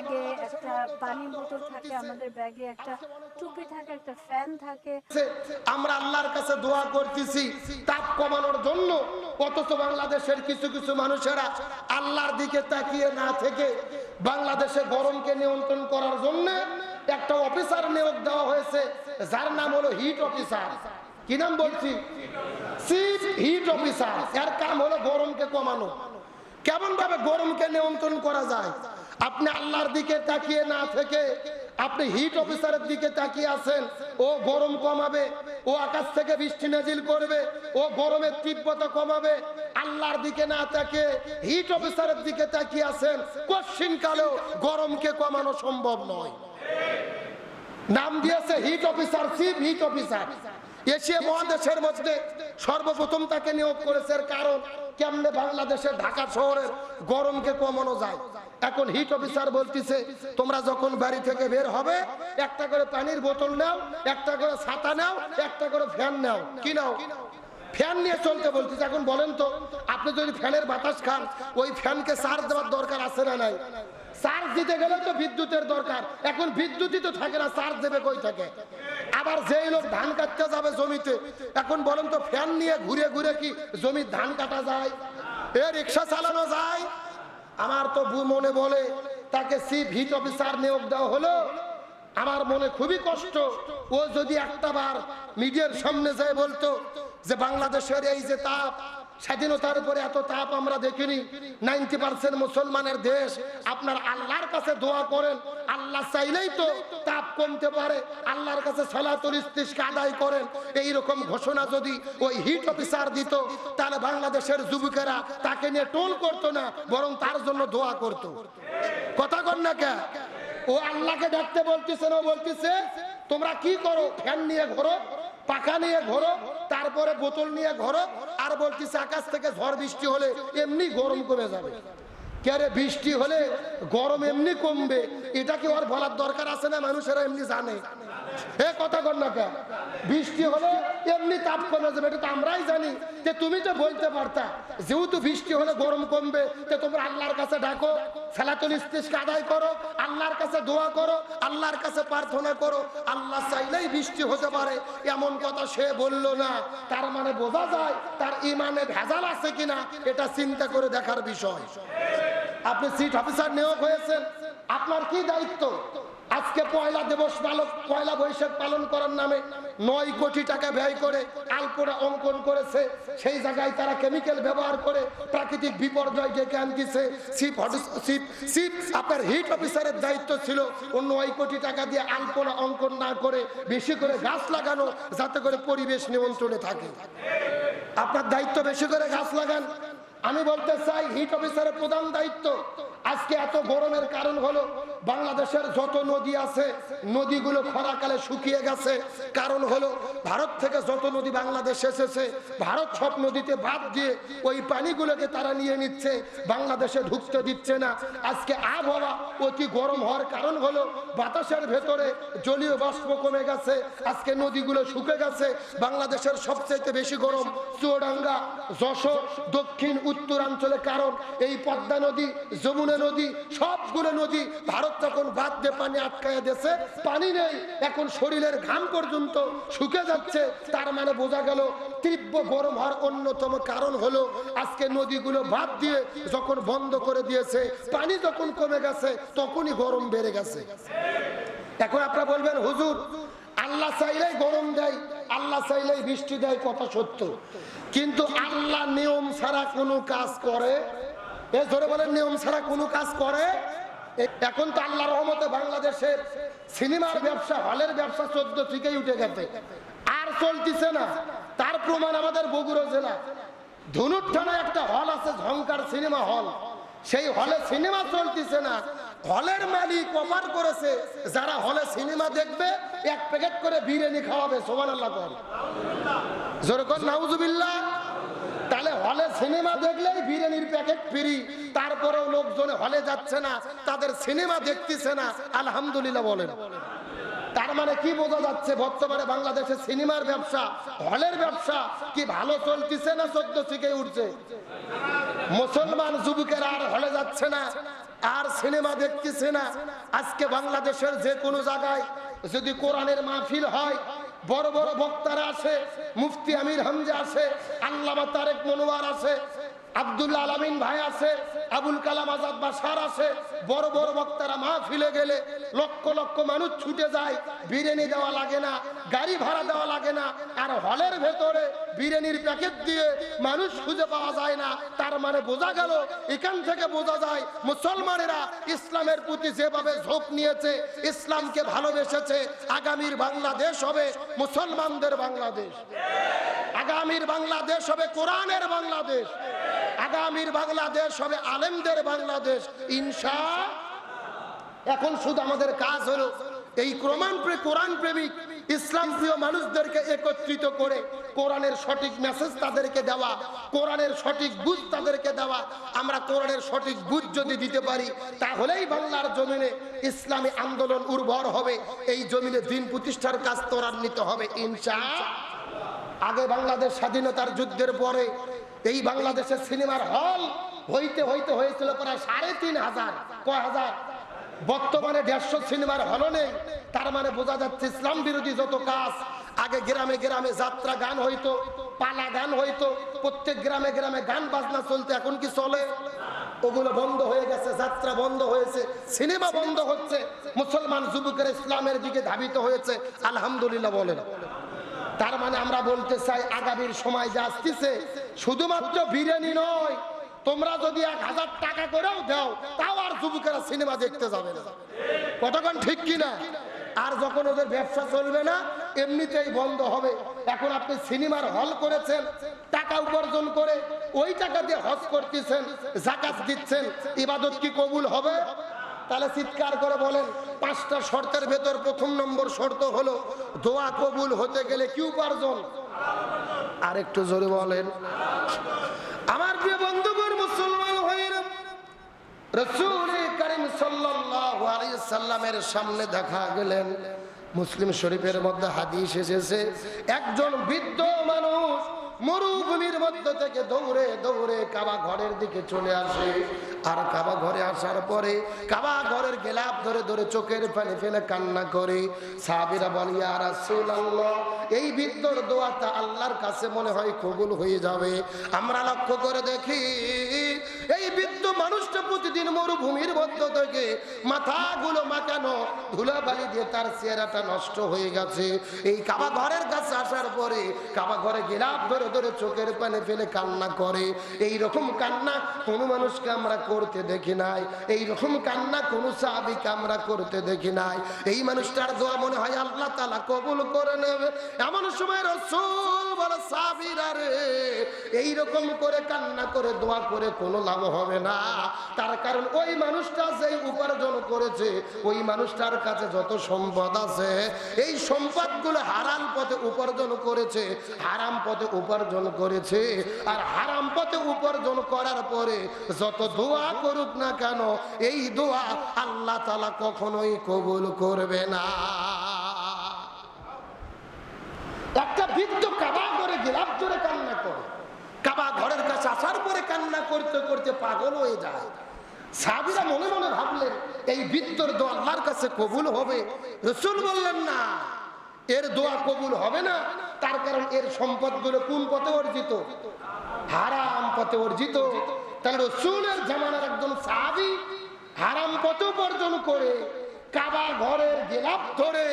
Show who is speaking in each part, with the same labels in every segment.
Speaker 1: ব্যাগে একটা পানি বোতল থাকে, আমাদের ব্যাগে একটা টুপি থাকে, একটা ফ্যান থাকে।
Speaker 2: আমরা আল্লাহর কাছে দোয়া করতেছি তাপ কমানোর জন্য, অথচ বাংলাদেশের কিছু কিছু মানুষেরা আল্লাহর দিকে তাকিয়ে না থেকে বাংলাদেশে গরমকে নিয়ন্ত্রণ করার জন্য একটা অফিসার নিয়োগ দেওয়া হয়েছে, যার নাম হলো হিট অফিসার। কি নাম বলছি? Chief heat officer. এর কাম হলো গরমকে কমানো। কেমন ভাবে গরমকে নিয়ন্ত্রণ করা যায়? আপনি আল্লাহর দিকে তাকিয়ে না থেকে আপনি হিট অফিসারের দিকে তাকিয়ে আছেন। ও গরম কমাবে, ও আকাশ থেকে বৃষ্টি নাজিল করবে, ও গরমের তীব্রতা কমাবে। আল্লাহর দিকে না তাকিয়ে হিট অফিসারের দিকে তাকিয়ে আছেন। কোশ্চিন কালেও গরমকে কমানো সম্ভব নয়। নাম দিয়েছে heat officer, chief heat officer. Asia মহাদেশের মধ্যে সর্বপ্রথম তাকে নিয়োগ করেছে। কারণ কেমনে বাংলাদেশের ঢাকা শহরের গরমকে কমানো যায়। এখন হিট অফিসার বলতেছে, তোমরা যখন বাড়ি থেকে বের হবে একটা করে পানির বোতল নাও, একটা করে ছাতা নাও, একটা করে ফ্যান নাও। কি নাও? ফ্যান নিয়ে চলতে বলতেছে। এখন বলেন তো, আপনি যদি ফ্যানের বাতাস খান, ওই ফ্যানকে চার্জ দেওয়ার দরকার আছে না নাই? চার্জ দিতে গেলে তো বিদ্যুতের দরকার। এখন বিদ্যুৎই তো থাকে না, চার্জ দেবে কই থেকে? আবার যেই লোক ধান কাটতে যাবে জমিতে, এখন বলেন তো ফ্যান নিয়ে ঘুরে ঘুরে কি জমির ধান কাটা যায়? এ রিক্সা চালানো যায়? আমার তো মনে বলে তাকে চিফ হিট অফিসার নিয়োগ দেওয়া হলো। আমার মনে খুবই কষ্ট। ও যদি একটা বার মিডিয়ার সামনে যায় বলতো যে বাংলাদেশের এই যে তাপ, স্বাধীনতার উপরে এত তাপ আমরা দেখিনি, 90% মুসলমানের দেশ, আপনার আল্লাহর কাছে দোয়া করেন, আল্লাহ চাইলেই তো তাপ কমতে পারে, আল্লাহর কাছে সালাতুল ইস্তিসকা আদায় করেন, এইরকম ঘোষণা যদি ওই হিট অফিসার দিত, তাহলে বাংলাদেশের যুবকেরা তাকে নিয়ে টোল করতো না, বরং তার জন্য দোয়া করত। কথা কন না কে? ও আল্লাহকে ডাকতে বলতেছে না, বলতেছে তোমরা কি করো? ফ্যান নিয়ে ঘোরো, পাখা নিয়ে ঘোরো, তারপরে বোতল নিয়ে ঘোরো, আর বলতেছে আকাশ থেকে ঝড় বৃষ্টি হলে এমনি গরম কমে যাবে। কে রে, বৃষ্টি হলে গরম এমনি কমবে, এটা কি ওর বলার দরকার আছে না? মানুষেরা এমনি জানে। এ কথা কর না কে? বৃষ্টি হলে এমনি তাপ কমে যাবে, এটা তো আমরাই জানি। যে তুমি তো বলতে পারতা, যেহেতু বৃষ্টি হলে গরম কমবে, তো তোমরা আল্লাহর কাছে ডাকো, সালাতুল ইস্তিসকা আদায় করো, আল্লাহর কাছে দোয়া করো, আল্লাহর কাছে প্রার্থনা করো, আল্লাহ চাইলেই বৃষ্টি হতে পারে। এমন কথা সে বলল না। তার মানে বোঝা যায় তার ইমানে ভেজাল আছে কিনা, এটা চিন্তা করে দেখার বিষয়। আপনি চিফ অফিসার নিয়োগ হয়েছেন, আপনার কি দায়িত্ব? আজকে পয়লা দিবস পয়লা বৈশাখ পালন করার নামে 9 কোটি টাকা ব্যয় করে আলপনা অঙ্কন করেছে। সেই জায়গায় তারা কেমিক্যাল ব্যবহার করে প্রাকৃতিক বিপর্যয় ডেকে আনতেছে। চিফ আপনার হিট অফিসারের দায়িত্ব ছিল ও 9 কোটি টাকা দিয়ে আলপনা অঙ্কন না করে বেশি করে গাছ লাগানো, যাতে করে পরিবেশ নিয়ন্ত্রণে থাকে। আপনার দায়িত্ব বেশি করে গাছ লাগান। আমি বলতে চাই হিট অফিসারের প্রধান দায়িত্ব, আজকে এত গরমের কারণ হলো বাংলাদেশের যত নদী আছে নদীগুলো খরাকালে শুকিয়ে গেছে। কারণ হলো ভারত থেকে যত নদী বাংলাদেশে এসেছে, ভারত সব নদীতে বাদ দিয়ে ওই পানিগুলোকে তারা নিয়ে নিচ্ছে, বাংলাদেশে ঢুকতে দিচ্ছে না। আজকে আবহাওয়া অতি গরম হওয়ার কারণ হলো বাতাসের ভেতরে জলীয় বাষ্প কমে গেছে, আজকে নদীগুলো শুকে গেছে। বাংলাদেশের সবচেয়ে বেশি গরম চুয়াডাঙ্গা, যশোর, দক্ষিণ উত্তরাঞ্চলে। কারণ এই পদ্মা নদী, যমুনা নদী, সবগুলো নদী ভারত তখন বাদ দিয়ে পানি আটকায় দিয়েছে, পানি নেই। এখন শরীরের ঘাম পর্যন্ত শুকে যাচ্ছে। তার মানে বোঝা গেল তীব্র গরম হওয়ার অন্যতম কারণ হলো আজকে নদীগুলো বাদ দিয়ে যখন বন্ধ করে দিয়েছে, পানি যখন কমে গেছে, তখনই গরম বেড়ে গেছে। এখন আপনারা বলবেন হুজুর আল্লাহ চাইলেই গরম দেয়, আল্লাহ চাইলেই বৃষ্টি দেয়, কথা সত্য। কিন্তু আল্লাহ নিয়ম ছাড়া কোনো কাজ করে? এ ধরে বলেন নিয়ম ছাড়া কোনো কাজ করে? এখন তো আল্লাহর রহমতে বাংলাদেশের সিনেমার ব্যবসা, হলের ব্যবসা 14 থেকেই উঠে গেছে, আর চলতেছে না। তার প্রমাণ আমাদের বগুড়া জেলা ধনুর থানায় একটা হল আছে, ঝংকার সিনেমা হল। সেই হলে সিনেমা চলতেছে না, হলের মালিক অফার করেছে যারা হলে সিনেমা দেখবে 1 প্যাকেট করে বিরিয়ানি খাওয়াবে। সুবহানাল্লাহ, জোরে কর নাউজুবিল্লাহ। তাহলে হলে সিনেমা দেখলেই বিরিয়ানির প্যাকেট ফ্রি, তারপরেও লোকজন হলে যাচ্ছে না, তাদের সিনেমা দেখতেছে না। আলহামদুলিল্লাহ বলেন। তার মানে কি বোঝা যাচ্ছে? বর্তমানে বাংলাদেশে সিনেমার ব্যবসা, হলের ব্যবসা কি ভালো চলতেছে না 14 থেকে উঠছে? মুসলমান যুবকেরা আর হলে যাচ্ছে না, আর সিনেমা দেখতেছে না। আজকে বাংলাদেশের যে কোনো জায়গায় যদি কোরআনের মাহফিল হয়, বড় বড় বক্তারা আসে, মুফতি আমির হামজা আছে, আল্লামা তারেক মনোয়ার আছে, আব্দুল্লাহ আলামিন ভাই আছে, আবুল কালাম আজাদ বাশার আছে, বড় বড় বক্তারা মাহফিলে গেলে লক্ষ লক্ষ মানুষ ছুটে যায়। বিরিয়ানি দেওয়া লাগে না, গাড়ি ভাড়া দেওয়া লাগে না, আর হলের ভেতরে বিরিয়ানির প্যাকেট দিয়ে মানুষ খুঁজে পাওয়া যায় না। তার মানে বোঝা গেল, এখান থেকে বোঝা যায় মুসলমানেরা ইসলামের প্রতি যেভাবে ঝোঁক নিয়েছে, ইসলামকে ভালোবেসেছে, আগামীর বাংলাদেশ হবে মুসলমানদের বাংলাদেশ, আগামীর বাংলাদেশ হবে কোরআনের বাংলাদেশ, আগামীর বাংলাদেশ হবে আলেমদের বাংলাদেশ ইনশাআল্লাহ। এখন শুধু আমাদের কাজ হলো এই কোরআন প্রেমিক ইসলাম প্রিয় মানুষদেরকে একত্রিত করে কোরআনের সঠিক মেসেজ তাদেরকে দেওয়া, কোরআনের সঠিক বুঝ তাদেরকে দেওয়া। আমরা কোরআনের সঠিক বুঝ যদি দিতে পারি, তাহলেই বাংলার জমিনে ইসলামী আন্দোলন উর্বর হবে, এই জমিনে দিন প্রতিষ্ঠার কাজ ত্বরান্বিত হবে ইনশাআল্লাহ। আগে বাংলাদেশ স্বাধীনতার যুদ্ধের পরে এই বাংলাদেশের সিনেমার হল হইতে হইতে হয়েছিল প্রায় 3,500, কয় হাজার, বর্তমানে 150 সিনেমার হল নেই। তার মানে বোঝা যাচ্ছে ইসলাম বিরোধী যত কাজ, আগে গ্রামে গ্রামে যাত্রা গান হইতো, পালা গান হইতো, প্রত্যেক গ্রামে গ্রামে গান বাজনা চলতো, এখন কি চলে? ওগুলো বন্ধ হয়ে গেছে, যাত্রা বন্ধ হয়েছে, সিনেমা বন্ধ হচ্ছে, মুসলমান যুবকের ইসলামের দিকে ধাবিত হয়েছে, আলহামদুলিল্লাহ বলেন। তার মানে আমরা বলতে চাই আগামীর সময় যা আসতেছে শুধুমাত্র বিরিয়ানি নয়, তোমরা যদি 1000 টাকা করেও দাও তাও আর যুবকেরা সিনেমা দেখতে যাবে না, কতক্ষণ ঠিক কিনা? আর যখন ওদের ব্যবসা চলবে না, এমনিতেই বন্ধ হবে। এখন আপনি সিনেমার হল করেছেন, টাকা উপার্জন করে ওই টাকা দিয়ে হজ করতেছেন, যাকাত দিচ্ছেন, ইবাদত কি কবুল হবে? তাহলে চিৎকার করে বলেন। 5টা শর্তের ভেতর প্রথম নম্বর শর্ত হলো দোয়া কবুল হতে গেলে কি উপার্জন? আর একটু জোরে বলেন। আমার প্রিয় বন্ধুগণ, মুসলমান হইরা রাসূল কারীম সাল্লাল্লাহু আলাইহি সাল্লামের সামনে দেখা গেলেন। মুসলিম শরীফের মধ্যে হাদিস এসেছে, একজন বৃদ্ধ মানুষ মরুভূমির মধ্য থেকে দৌড়ে দৌড়ে কাবা ঘরের দিকে চলে আসে। আর কাবা ঘরে আসার পরে কাবা ঘরের গেলাপ ধরে ধরে চোখের পানি ফেলে কান্না করে। সাহাবীরা বলে, ইয়া রাসূলুল্লাহ, এই বৃদ্ধর দোয়াটা আল্লাহর কাছে মনে হয় কবুল হয়ে যাবে। আমরা লক্ষ্য করে দেখি এই বৃদ্ধ মানুষটা প্রতিদিন মরুভূমির মধ্য থেকে মাথাগুলো মাখানো ধুলাবালি দিয়ে তার চেহারাটা নষ্ট হয়ে গেছে। এই কাবা ঘরের কাছে আসার পরে কাবা ঘরে গেলাপ ধরে ধরে চোখের পানি ফেলে কান্না করে। এই রকম কান্না কোনো মানুষকে আমরা করতে দেখি নাই, এই রকম কান্না কোন সাহাবীকে আমরা করতে দেখি নাই। এই মানুষটার দোয়া মনে হয় আল্লাহ তাআলা কবুল করে নেবে। এমন সময় রাসূল বলে, সাহাবীরা রে, এই রকম করে কান্না করে দোয়া করে কোনো লাভ হবে না। তার কারণ ওই মানুষটা যেই উপার্জন করেছে, ওই মানুষটার কাছে যত সম্পদ আছে, এই সম্পদগুলো হারাম পথে উপার্জন করেছে, হারাম পথে উপার্জন করেছে। আর হারাম পথে উপার্জন করার পরে যত দোয়া করুক না কেন, এই দোয়া আল্লাহ তাআলা কখনোই কবুল করবে না। একটা বৃদ্ধ কাবা ঘরে গেলাপ ধরে কান্না করে, কাবা ঘরের কাছে আসার পরে কান্না করতে করতে পাগল হয়ে যায়। সাহাবীরা মনে মনে ভাবলেন, এই বৃদ্ধর দোয়া আল্লাহর কাছে কবুল হবে। রাসূল বললেন, না, এর দোয়া কবুল হবে না। তার কারণ এর সম্পদগুলো কোন পথে অর্জিত? হারাম পথে অর্জিত। তাহলে রাসূলের জামানার একজন সাহাবী হারাম পথে উপার্জন করে কাবা ঘরের গেলাপ ধরে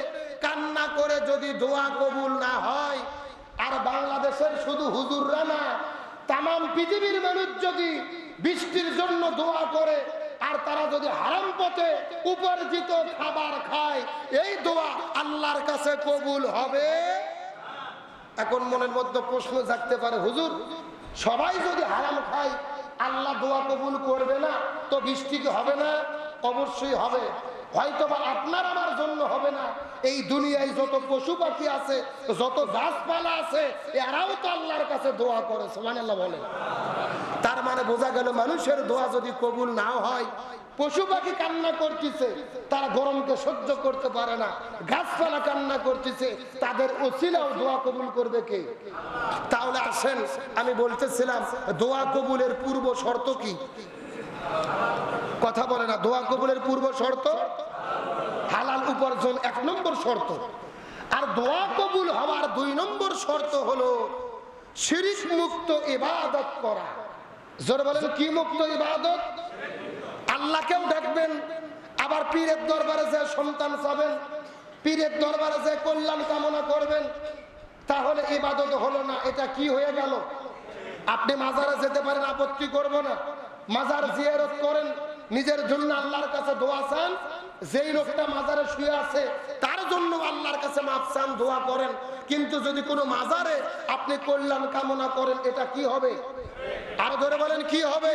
Speaker 2: কান্না করে যদি দোয়া কবুল না হয়, আর বাংলাদেশের শুধু হুজুররা না, তামাম পৃথিবীর মানুষ যদি বৃষ্টির জন্য দোয়া করে আর তারা যদি হারাম পথে উপার্জিত খাবার খায়, এই দোয়া আল্লাহর কাছে কবুল হবে? এখন মনের মধ্যে প্রশ্ন জাগতে পারে, হুজুর, সবাই যদি হারাম খায় আল্লাহ দোয়া কবুল করবে না, তো বৃষ্টি কি হবে না? অবশ্যই হবে। হয়তো বা আপনার আমার জন্য হবে না, এই দুনিয়ায় যত পশু পাখি আছে, যত গাছপালা আছে, এরাও তো আল্লাহর কাছে দোয়া করে, সুবহানাল্লাহ বলে। তার মানে বোঝা গেল, মানুষের দোয়া যদি কবুল না হয়, পশু পাখি কান্না করতেছে, তারা গরমকে সহ্য করতে পারে না, গাছপালা কান্না করতেছে, তাদের ওসিলাও দোয়া কবুল করবে কে? তাহলে আসেন, আমি বলতেছিলাম দোয়া কবুলের পূর্ব শর্ত কি? কথা বলে না। দোয়া কবুলের পূর্ব শর্ত হালাল উপার্জন 1 নম্বর শর্ত। আর দোয়া কবুল হওয়ার 2 নম্বর শর্ত হলো শিরক মুক্ত ইবাদত করা। জোরে বলেন, কি মুক্ত ইবাদত? আল্লাহকেও ডাকবেন, আবার পীরের দরবারে যে সন্তান চাবেন, পীরের দরবারে যে কল্যাণ কামনা করবেন, তাহলে ইবাদত হলো না। এটা কি হয়ে গেল? আপনি মাজারে যেতে পারেন, আপত্তি করব না, মাজার জিয়ারত করেন, নিজের জন্য আল্লাহর কাছে দোয়া চান, যেই লোকটা মাজারে শুয়ে আছে তার জন্য আল্লাহর কাছে মাপ চান, দোয়া করেন। কিন্তু যদি কোনো মাজারে আপনি কল্যাণ কামনা করেন, এটা কি হবে? আরো ধরে বলেন, কি হবে?